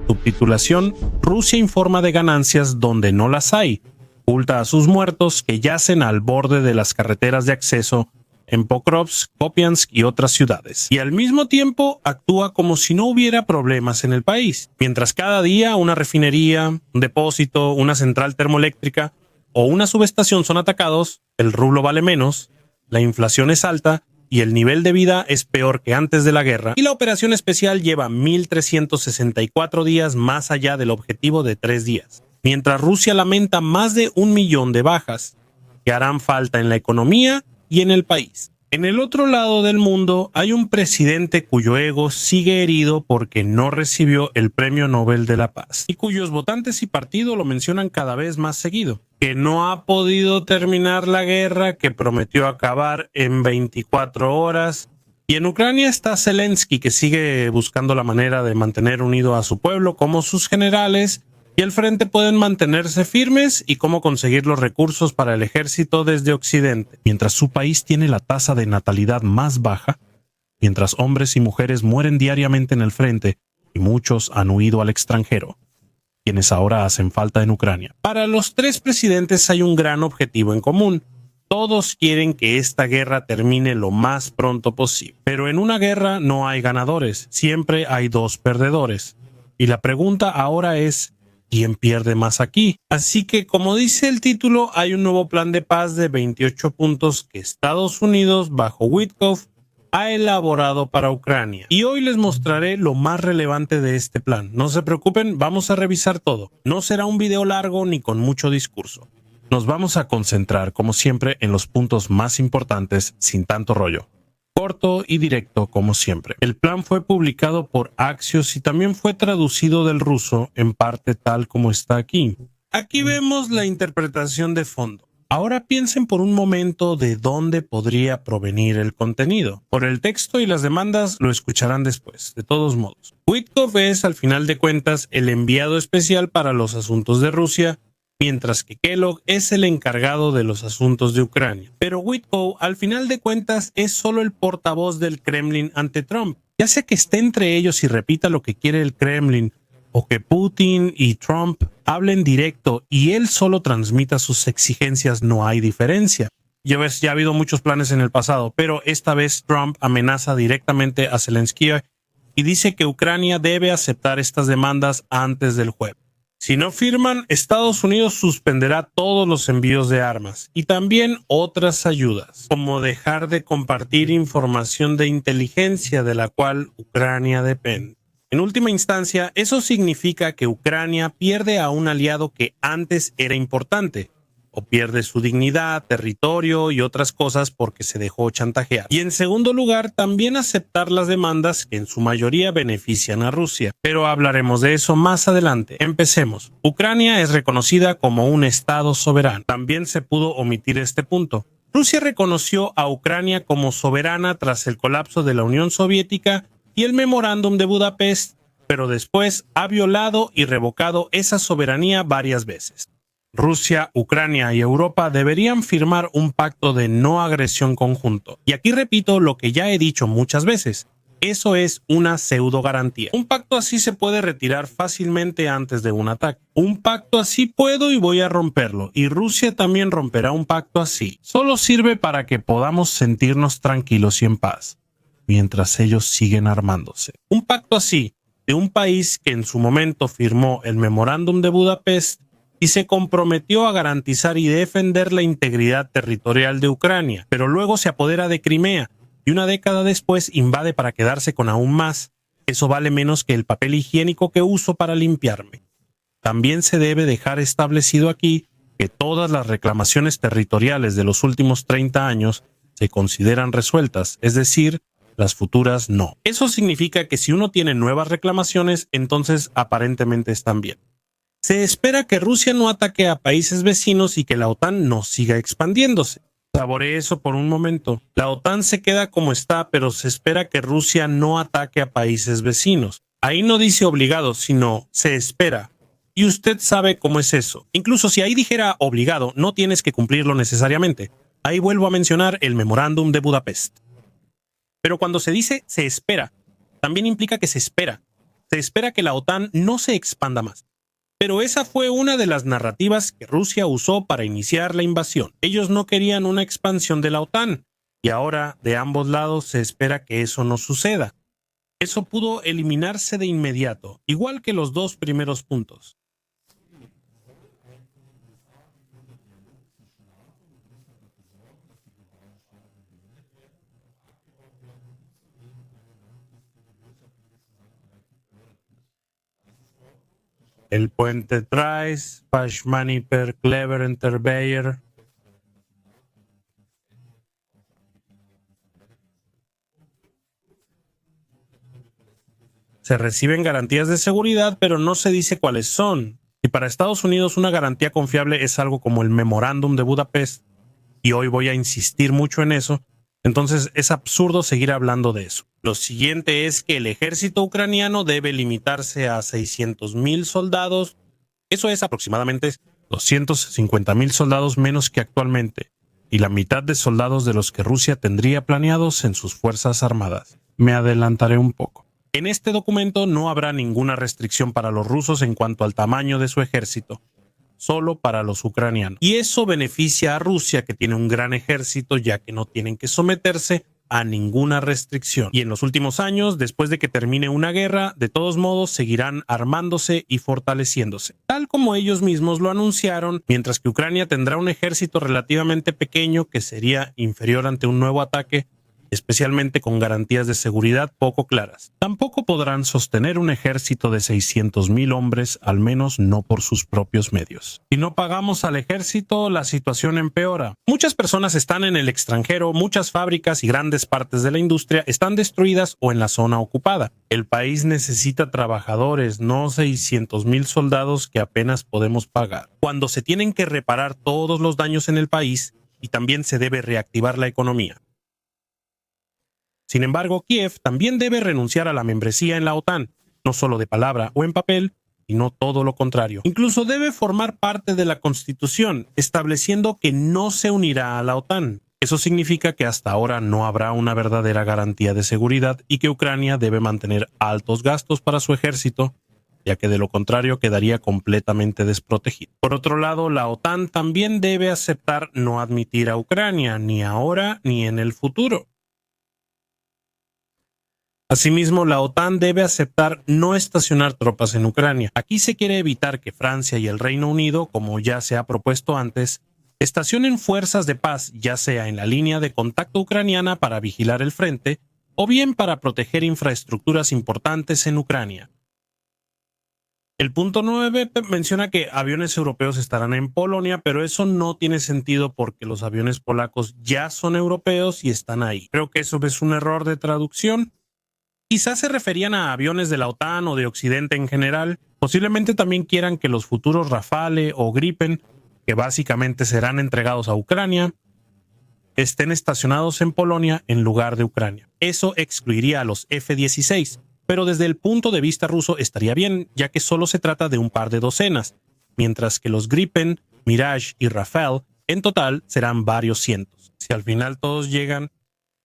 Subtitulación: Rusia informa de ganancias donde no las hay. Oculta a sus muertos que yacen al borde de las carreteras de acceso en Pokrovsk, Kupiansk y otras ciudades. Y al mismo tiempo actúa como si no hubiera problemas en el país. Mientras cada día una refinería, un depósito, una central termoeléctrica o una subestación son atacados, el rublo vale menos, la inflación es alta y el nivel de vida es peor que antes de la guerra, y la operación especial lleva 1.364 días más allá del objetivo de 3 días. Mientras Rusia lamenta más de 1 millón de bajas que harán falta en la economía y en el país. En el otro lado del mundo hay un presidente cuyo ego sigue herido porque no recibió el Premio Nobel de la Paz y cuyos votantes y partido lo mencionan cada vez más seguido, que no ha podido terminar la guerra que prometió acabar en 24 horas. Y en Ucrania está Zelensky, que sigue buscando la manera de mantener unido a su pueblo como sus generales y el frente pueden mantenerse firmes y cómo conseguir los recursos para el ejército desde Occidente. Mientras su país tiene la tasa de natalidad más baja, mientras hombres y mujeres mueren diariamente en el frente y muchos han huido al extranjero, quienes ahora hacen falta en Ucrania. Para los tres presidentes hay un gran objetivo en común. Todos quieren que esta guerra termine lo más pronto posible. Pero en una guerra no hay ganadores, siempre hay dos perdedores. Y la pregunta ahora es: ¿quién pierde más aquí? Así que, como dice el título, hay un nuevo plan de paz de 28 puntos que Estados Unidos, bajo Witkoff, ha elaborado para Ucrania. Y hoy les mostraré lo más relevante de este plan. No se preocupen, vamos a revisar todo. No será un video largo ni con mucho discurso. Nos vamos a concentrar, como siempre, en los puntos más importantes, sin tanto rollo. Corto y directo como siempre. El plan fue publicado por Axios y también fue traducido del ruso, en parte tal como está aquí. Aquí vemos la interpretación de fondo. Ahora piensen por un momento de dónde podría provenir el contenido. Por el texto y las demandas lo escucharán después, de todos modos. Witkoff es, al final de cuentas, el enviado especial para los asuntos de Rusia, mientras que Kellogg es el encargado de los asuntos de Ucrania. Pero Witkoff, al final de cuentas, es solo el portavoz del Kremlin ante Trump. Ya sea que esté entre ellos y repita lo que quiere el Kremlin, o que Putin y Trump hablen directo y él solo transmita sus exigencias, no hay diferencia. Ya ves, ya ha habido muchos planes en el pasado, pero esta vez Trump amenaza directamente a Zelensky y dice que Ucrania debe aceptar estas demandas antes del jueves. Si no firman, Estados Unidos suspenderá todos los envíos de armas y también otras ayudas, como dejar de compartir información de inteligencia de la cual Ucrania depende. En última instancia, eso significa que Ucrania pierde a un aliado que antes era importante, o pierde su dignidad, territorio y otras cosas porque se dejó chantajear. Y en segundo lugar, también aceptar las demandas que en su mayoría benefician a Rusia. Pero hablaremos de eso más adelante. Empecemos. Ucrania es reconocida como un estado soberano. También se pudo omitir este punto. Rusia reconoció a Ucrania como soberana tras el colapso de la Unión Soviética y el Memorándum de Budapest, pero después ha violado y revocado esa soberanía varias veces. Rusia, Ucrania y Europa deberían firmar un pacto de no agresión conjunto. Y aquí repito lo que ya he dicho muchas veces. Eso es una pseudo garantía. Un pacto así se puede retirar fácilmente antes de un ataque. Un pacto así puedo y voy a romperlo. Y Rusia también romperá un pacto así. Solo sirve para que podamos sentirnos tranquilos y en paz, mientras ellos siguen armándose. Un pacto así, de un país que en su momento firmó el Memorándum de Budapest y se comprometió a garantizar y defender la integridad territorial de Ucrania, pero luego se apodera de Crimea y una década después invade para quedarse con aún más. Eso vale menos que el papel higiénico que uso para limpiarme. También se debe dejar establecido aquí que todas las reclamaciones territoriales de los últimos 30 años se consideran resueltas, es decir, las futuras no. Eso significa que si uno tiene nuevas reclamaciones, entonces aparentemente están bien. Se espera que Rusia no ataque a países vecinos y que la OTAN no siga expandiéndose. Saboree eso por un momento. La OTAN se queda como está, pero se espera que Rusia no ataque a países vecinos. Ahí no dice obligado, sino se espera. Y usted sabe cómo es eso. Incluso si ahí dijera obligado, no tienes que cumplirlo necesariamente. Ahí vuelvo a mencionar el Memorándum de Budapest. Pero cuando se dice se espera, también implica que se espera. Se espera que la OTAN no se expanda más. Pero esa fue una de las narrativas que Rusia usó para iniciar la invasión. Ellos no querían una expansión de la OTAN, y ahora de ambos lados se espera que eso no suceda. Eso pudo eliminarse de inmediato, igual que los dos primeros puntos. El puente Trice, Pashmani per Clever Enterbeyer. Se reciben garantías de seguridad, pero no se dice cuáles son. Y para Estados Unidos una garantía confiable es algo como el Memorándum de Budapest, y hoy voy a insistir mucho en eso, entonces es absurdo seguir hablando de eso. Lo siguiente es que el ejército ucraniano debe limitarse a 600,000 soldados. Eso es aproximadamente 250,000 soldados menos que actualmente, y la mitad de soldados de los que Rusia tendría planeados en sus fuerzas armadas. Me adelantaré un poco. En este documento no habrá ninguna restricción para los rusos en cuanto al tamaño de su ejército, solo para los ucranianos. Y eso beneficia a Rusia, que tiene un gran ejército, ya que no tienen que someterse a ninguna restricción. Y en los últimos años, después de que termine una guerra, de todos modos seguirán armándose y fortaleciéndose, tal como ellos mismos lo anunciaron, mientras que Ucrania tendrá un ejército relativamente pequeño que sería inferior ante un nuevo ataque, especialmente con garantías de seguridad poco claras. Tampoco podrán sostener un ejército de 600,000 hombres, al menos no por sus propios medios. Si no pagamos al ejército, la situación empeora. Muchas personas están en el extranjero, muchas fábricas y grandes partes de la industria están destruidas o en la zona ocupada. El país necesita trabajadores, no 600,000 soldados que apenas podemos pagar. Cuando se tienen que reparar todos los daños en el país, y también se debe reactivar la economía. Sin embargo, Kiev también debe renunciar a la membresía en la OTAN, no solo de palabra o en papel, sino todo lo contrario. Incluso debe formar parte de la Constitución, estableciendo que no se unirá a la OTAN. Eso significa que hasta ahora no habrá una verdadera garantía de seguridad y que Ucrania debe mantener altos gastos para su ejército, ya que de lo contrario quedaría completamente desprotegido. Por otro lado, la OTAN también debe aceptar no admitir a Ucrania, ni ahora ni en el futuro. Asimismo, la OTAN debe aceptar no estacionar tropas en Ucrania. Aquí se quiere evitar que Francia y el Reino Unido, como ya se ha propuesto antes, estacionen fuerzas de paz, ya sea en la línea de contacto ucraniana para vigilar el frente, o bien para proteger infraestructuras importantes en Ucrania. El punto 9 menciona que aviones europeos estarán en Polonia, pero eso no tiene sentido porque los aviones polacos ya son europeos y están ahí. Creo que eso es un error de traducción. Quizás se referían a aviones de la OTAN o de Occidente en general. Posiblemente también quieran que los futuros Rafale o Gripen, que básicamente serán entregados a Ucrania, estén estacionados en Polonia en lugar de Ucrania. Eso excluiría a los F-16, pero desde el punto de vista ruso estaría bien, ya que solo se trata de un par de docenas, mientras que los Gripen, Mirage y Rafale en total serán varios cientos. Si al final todos llegan.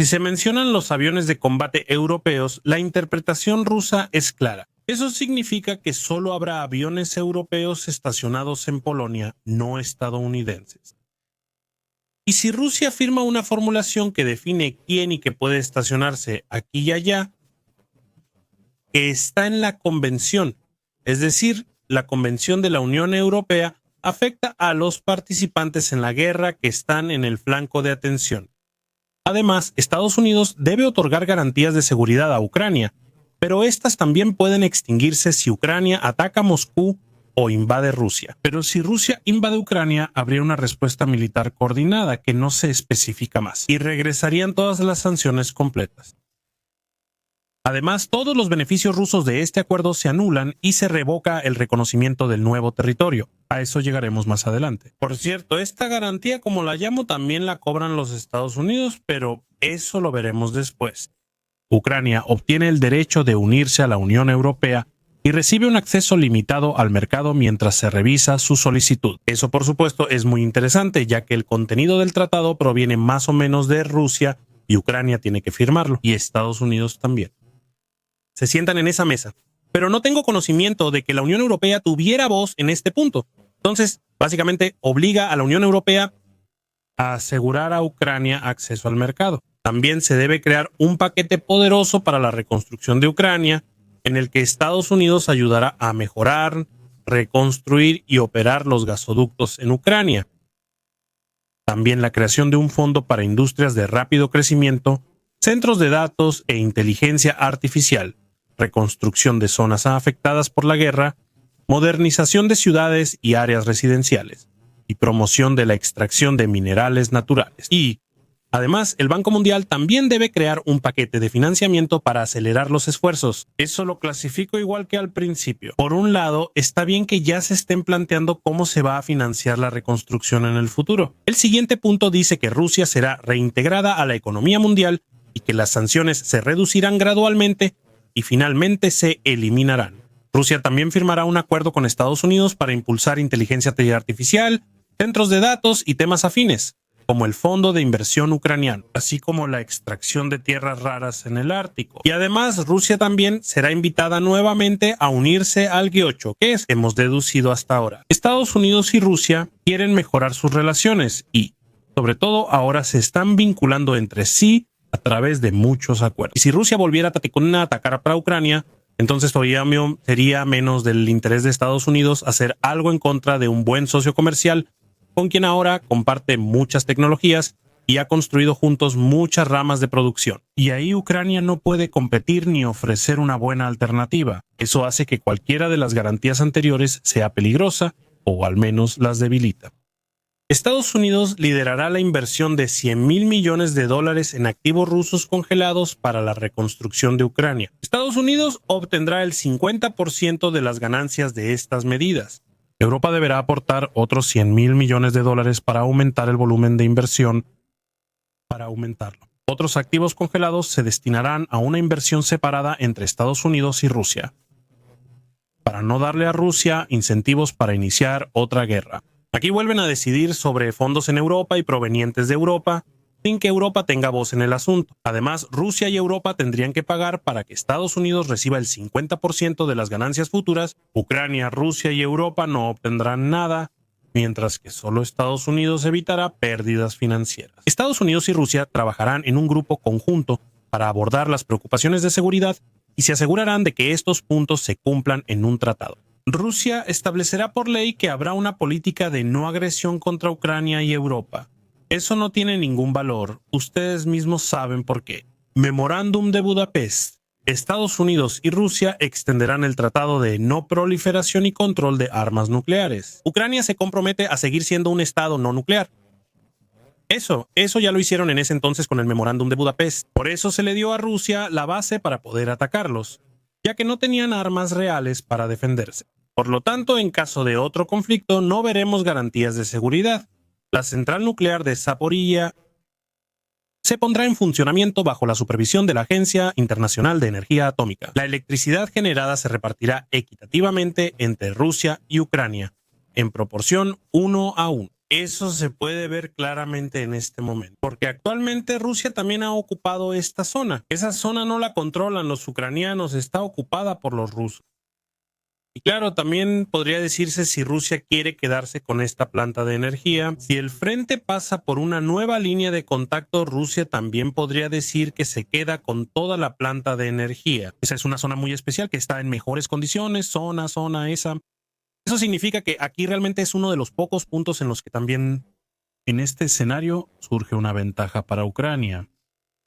Si se mencionan los aviones de combate europeos, la interpretación rusa es clara. Eso significa que solo habrá aviones europeos estacionados en Polonia, no estadounidenses. Y si Rusia firma una formulación que define quién y qué puede estacionarse aquí y allá, que está en la convención, es decir, la Convención de la Unión Europea, afecta a los participantes en la guerra que están en el flanco de atención. Además, Estados Unidos debe otorgar garantías de seguridad a Ucrania, pero estas también pueden extinguirse si Ucrania ataca Moscú o invade Rusia. Pero si Rusia invade Ucrania, habría una respuesta militar coordinada que no se especifica más, y regresarían todas las sanciones completas. Además, todos los beneficios rusos de este acuerdo se anulan y se revoca el reconocimiento del nuevo territorio. A eso llegaremos más adelante. Por cierto, esta garantía, como la llamo, también la cobran los Estados Unidos, pero eso lo veremos después. Ucrania obtiene el derecho de unirse a la Unión Europea y recibe un acceso limitado al mercado mientras se revisa su solicitud. Eso, por supuesto, es muy interesante, ya que el contenido del tratado proviene más o menos de Rusia y Ucrania tiene que firmarlo, y Estados Unidos también. Se sientan en esa mesa pero no tengo conocimiento de que la Unión Europea tuviera voz en este punto. Entonces, básicamente obliga a la Unión Europea a asegurar a Ucrania acceso al mercado. También se debe crear un paquete poderoso para la reconstrucción de Ucrania, en el que Estados Unidos ayudará a mejorar, reconstruir y operar los gasoductos en Ucrania. También la creación de un fondo para industrias de rápido crecimiento, centros de datos e inteligencia artificial, reconstrucción de zonas afectadas por la guerra, modernización de ciudades y áreas residenciales, y promoción de la extracción de minerales naturales. Y, además, el Banco Mundial también debe crear un paquete de financiamiento para acelerar los esfuerzos. Eso lo clasifico igual que al principio. Por un lado, está bien que ya se estén planteando cómo se va a financiar la reconstrucción en el futuro. El siguiente punto dice que Rusia será reintegrada a la economía mundial y que las sanciones se reducirán gradualmente y finalmente se eliminarán. Rusia también firmará un acuerdo con Estados Unidos para impulsar inteligencia artificial, centros de datos y temas afines, como el Fondo de Inversión Ucraniano, así como la extracción de tierras raras en el Ártico. Y además, Rusia también será invitada nuevamente a unirse al G8, que hemos deducido hasta ahora. Estados Unidos y Rusia quieren mejorar sus relaciones y, sobre todo, ahora se están vinculando entre sí a través de muchos acuerdos. Y si Rusia volviera a atacar a Ucrania, entonces todavía sería menos del interés de Estados Unidos hacer algo en contra de un buen socio comercial con quien ahora comparte muchas tecnologías y ha construido juntos muchas ramas de producción. Y ahí Ucrania no puede competir ni ofrecer una buena alternativa. Eso hace que cualquiera de las garantías anteriores sea peligrosa o al menos las debilita. Estados Unidos liderará la inversión de $100,000 millones en activos rusos congelados para la reconstrucción de Ucrania. Estados Unidos obtendrá el 50% de las ganancias de estas medidas. Europa deberá aportar otros $100,000 millones para aumentar el volumen de inversión para aumentarlo. Otros activos congelados se destinarán a una inversión separada entre Estados Unidos y Rusia, para no darle a Rusia incentivos para iniciar otra guerra. Aquí vuelven a decidir sobre fondos en Europa y provenientes de Europa, sin que Europa tenga voz en el asunto. Además, Rusia y Europa tendrían que pagar para que Estados Unidos reciba el 50% de las ganancias futuras. Ucrania, Rusia y Europa no obtendrán nada, mientras que solo Estados Unidos evitará pérdidas financieras. Estados Unidos y Rusia trabajarán en un grupo conjunto para abordar las preocupaciones de seguridad y se asegurarán de que estos puntos se cumplan en un tratado. Rusia establecerá por ley que habrá una política de no agresión contra Ucrania y Europa. Eso no tiene ningún valor. Ustedes mismos saben por qué. Memorándum de Budapest. Estados Unidos y Rusia extenderán el tratado de no proliferación y control de armas nucleares. Ucrania se compromete a seguir siendo un estado no nuclear. Eso ya lo hicieron en ese entonces con el Memorándum de Budapest. Por eso se le dio a Rusia la base para poder atacarlos, ya que no tenían armas reales para defenderse. Por lo tanto, en caso de otro conflicto, no veremos garantías de seguridad. La central nuclear de Zaporilla se pondrá en funcionamiento bajo la supervisión de la Agencia Internacional de Energía Atómica. La electricidad generada se repartirá equitativamente entre Rusia y Ucrania, en proporción 1:1. Eso se puede ver claramente en este momento, porque actualmente Rusia también ha ocupado esta zona. Esa zona no la controlan los ucranianos, está ocupada por los rusos. Y claro, también podría decirse si Rusia quiere quedarse con esta planta de energía. Si el frente pasa por una nueva línea de contacto, Rusia también podría decir que se queda con toda la planta de energía. Esa es una zona muy especial que está en mejores condiciones, zona esa. Eso significa que aquí realmente es uno de los pocos puntos en los que también en este escenario surge una ventaja para Ucrania.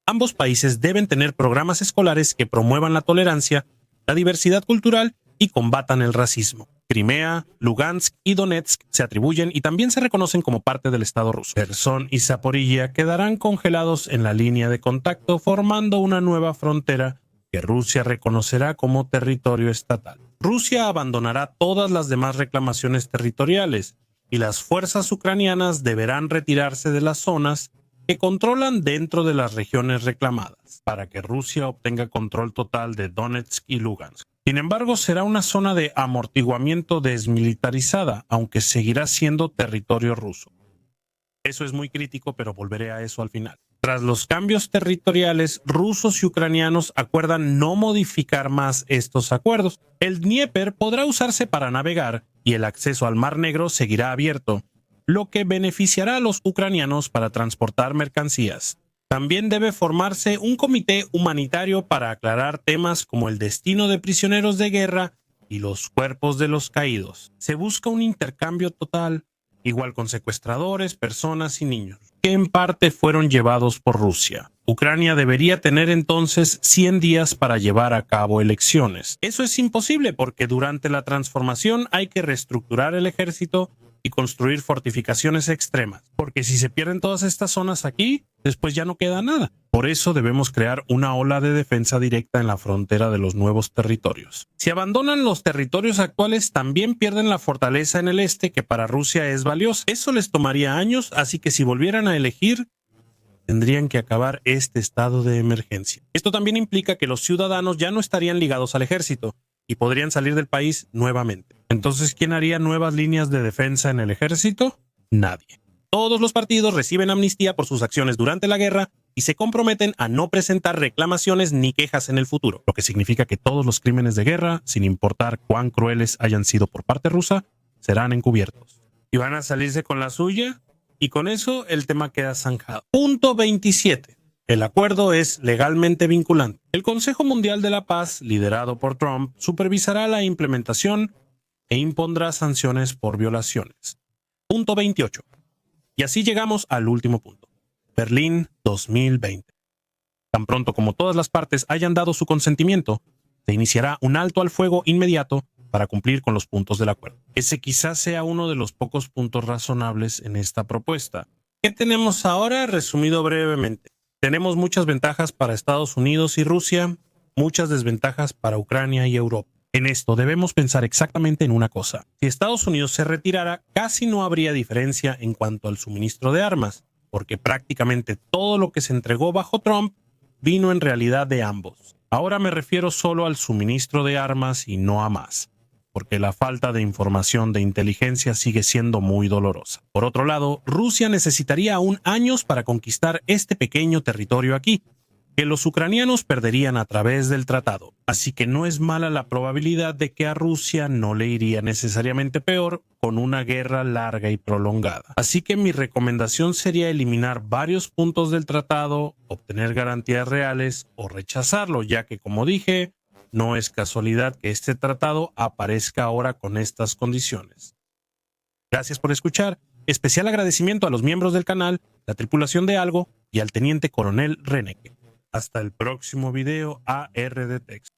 Ambos países deben tener programas escolares que promuevan la tolerancia, la diversidad cultural y combatan el racismo. Crimea, Lugansk y Donetsk se atribuyen y también se reconocen como parte del Estado ruso. Kherson y Zaporilla quedarán congelados en la línea de contacto, formando una nueva frontera que Rusia reconocerá como territorio estatal. Rusia abandonará todas las demás reclamaciones territoriales y las fuerzas ucranianas deberán retirarse de las zonas que controlan dentro de las regiones reclamadas, para que Rusia obtenga control total de Donetsk y Lugansk. Sin embargo, será una zona de amortiguamiento desmilitarizada, aunque seguirá siendo territorio ruso. Eso es muy crítico, pero volveré a eso al final. Tras los cambios territoriales, rusos y ucranianos acuerdan no modificar más estos acuerdos. El Dnieper podrá usarse para navegar y el acceso al Mar Negro seguirá abierto, lo que beneficiará a los ucranianos para transportar mercancías. También debe formarse un comité humanitario para aclarar temas como el destino de prisioneros de guerra y los cuerpos de los caídos. Se busca un intercambio total, igual con secuestradores, personas y niños, que en parte fueron llevados por Rusia. Ucrania debería tener entonces 100 días para llevar a cabo elecciones. Eso es imposible porque durante la transformación hay que reestructurar el ejército y construir fortificaciones extremas, porque si se pierden todas estas zonas aquí, después ya no queda nada. Por eso debemos crear una ola de defensa directa en la frontera de los nuevos territorios. Si abandonan los territorios actuales, también pierden la fortaleza en el este, que para Rusia es valiosa. Eso les tomaría años, así que si volvieran a elegir, tendrían que acabar este estado de emergencia. Esto también implica que los ciudadanos ya no estarían ligados al ejército y podrían salir del país nuevamente. Entonces, ¿quién haría nuevas líneas de defensa en el ejército? Nadie. Todos los partidos reciben amnistía por sus acciones durante la guerra y se comprometen a no presentar reclamaciones ni quejas en el futuro, lo que significa que todos los crímenes de guerra, sin importar cuán crueles hayan sido por parte rusa, serán encubiertos. ¿Y van a salirse con la suya? Y con eso el tema queda zanjado. Punto 27. El acuerdo es legalmente vinculante. El Consejo Mundial de la Paz, liderado por Trump, supervisará la implementación e impondrá sanciones por violaciones. Punto 28. Y así llegamos al último punto. Berlín 2020. Tan pronto como todas las partes hayan dado su consentimiento, se iniciará un alto al fuego inmediato para cumplir con los puntos del acuerdo. Ese quizás sea uno de los pocos puntos razonables en esta propuesta. ¿Qué tenemos ahora? Resumido brevemente. Tenemos muchas ventajas para Estados Unidos y Rusia, muchas desventajas para Ucrania y Europa. En esto debemos pensar exactamente en una cosa. Si Estados Unidos se retirara, casi no habría diferencia en cuanto al suministro de armas, porque prácticamente todo lo que se entregó bajo Trump vino en realidad de ambos. Ahora me refiero solo al suministro de armas y no a más, porque la falta de información de inteligencia sigue siendo muy dolorosa. Por otro lado, Rusia necesitaría aún años para conquistar este pequeño territorio aquí, que los ucranianos perderían a través del tratado. Así que no es mala la probabilidad de que a Rusia no le iría necesariamente peor con una guerra larga y prolongada. Así que mi recomendación sería eliminar varios puntos del tratado, obtener garantías reales o rechazarlo, ya que, como dije, no es casualidad que este tratado aparezca ahora con estas condiciones. Gracias por escuchar. Especial agradecimiento a los miembros del canal, la tripulación de Algo y al teniente coronel Reneke. Hasta el próximo video AR de Texto.